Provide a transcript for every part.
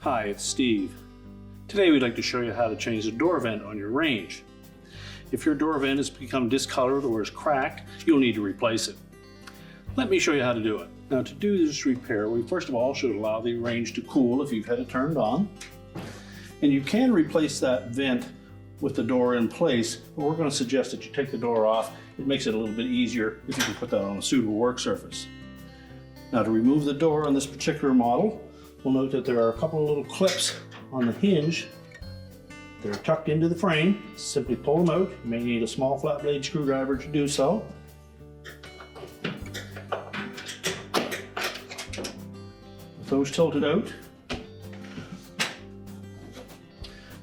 Hi, it's Steve. Today we'd like to show you how to change the door vent on your Range. If your door vent has become discolored or is cracked, you'll need to replace it. Let me show you how to do it. Now, to do this repair, we first of all should allow the Range to cool if you've had it turned on. And you can replace that vent with the door in place, but we're going to suggest that you take the door off. It makes it a little bit easier if you can put that on a suitable work surface. Now, to remove the door on this particular model, we'll note that there are a couple of little clips on the hinge that are tucked into the frame. Simply pull them out. You may need a small flat blade screwdriver to do so. With those tilted out,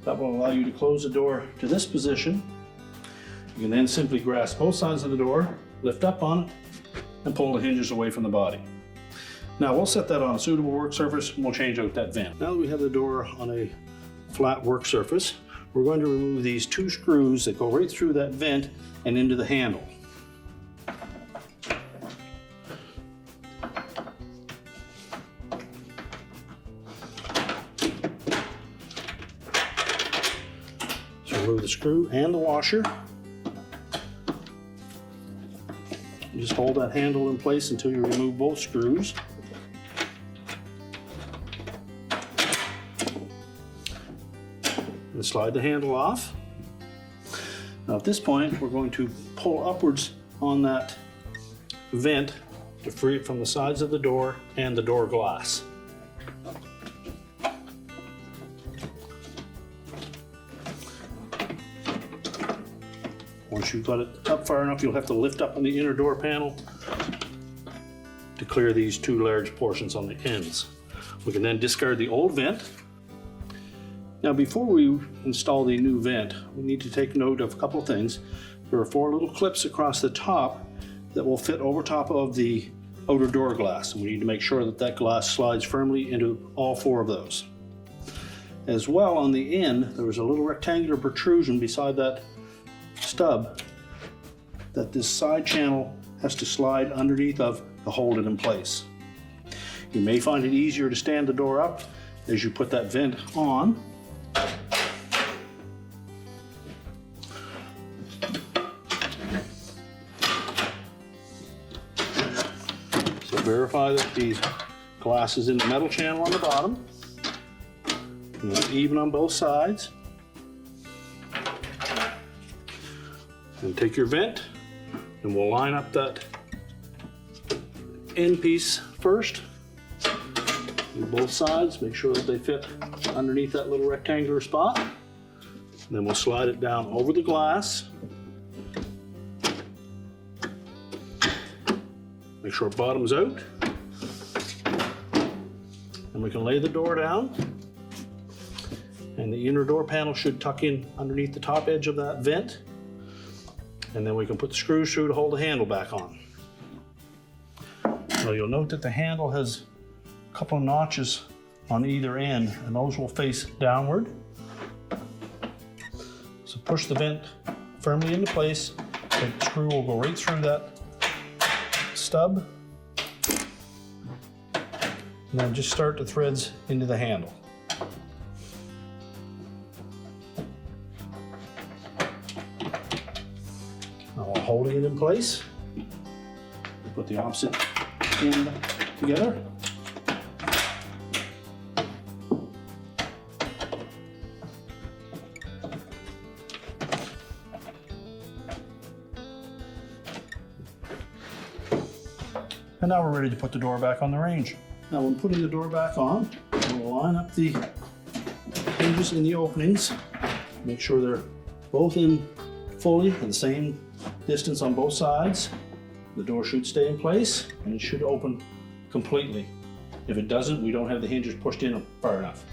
that will allow you to close the door to this position. You can then simply grasp both sides of the door, lift up on it, and pull the hinges away from the body. Now we'll set that on a suitable work surface and we'll change out that vent. Now that we have the door on a flat work surface, we're going to remove these two screws that go right through that vent and into the handle. So remove the screw and the washer. You just hold that handle in place until you remove both screws. And slide the handle off. Now at this point, we're going to pull upwards on that vent to free it from the sides of the door and the door glass. Once you've got it up far enough, you'll have to lift up on the inner door panel to clear these two large portions on the ends. We can then discard the old vent. Now, before we install the new vent, we need to take note of a couple of things. There are 4 little clips across the top that will fit over top of the outer door glass, and we need to make sure that that glass slides firmly into all 4 of those. As well, on the end, there is a little rectangular protrusion beside that stub that this side channel has to slide underneath of to hold it in place. You may find it easier to stand the door up as you put that vent on. So verify that the glass is in the metal channel on the bottom. And it's even on both sides. And take your vent and we'll line up that end piece first. Do both sides, make sure that they fit underneath that little rectangular spot. And then we'll slide it down over the glass. Make sure it bottoms out. And we can lay the door down. And the inner door panel should tuck in underneath the top edge of that vent. And then we can put the screws through to hold the handle back on. Now you'll note that the handle has a couple of notches on either end, and those will face downward. So push the vent firmly into place. The screw will go right through that stub. And then just start the threads into the handle. Now while holding it in place, put the opposite end together. And now we're ready to put the door back on the Range. Now when putting the door back on, we'll line up the hinges in the openings. Make sure they're both in fully at the same distance on both sides. The door should stay in place and it should open completely. If it doesn't, we don't have the hinges pushed in far enough.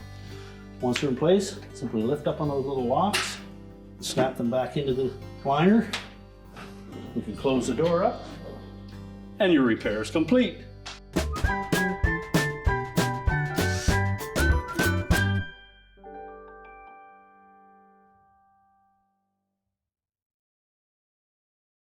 Once they're in place, simply lift up on those little locks, snap them back into the liner. We can close the door up and your repair is complete.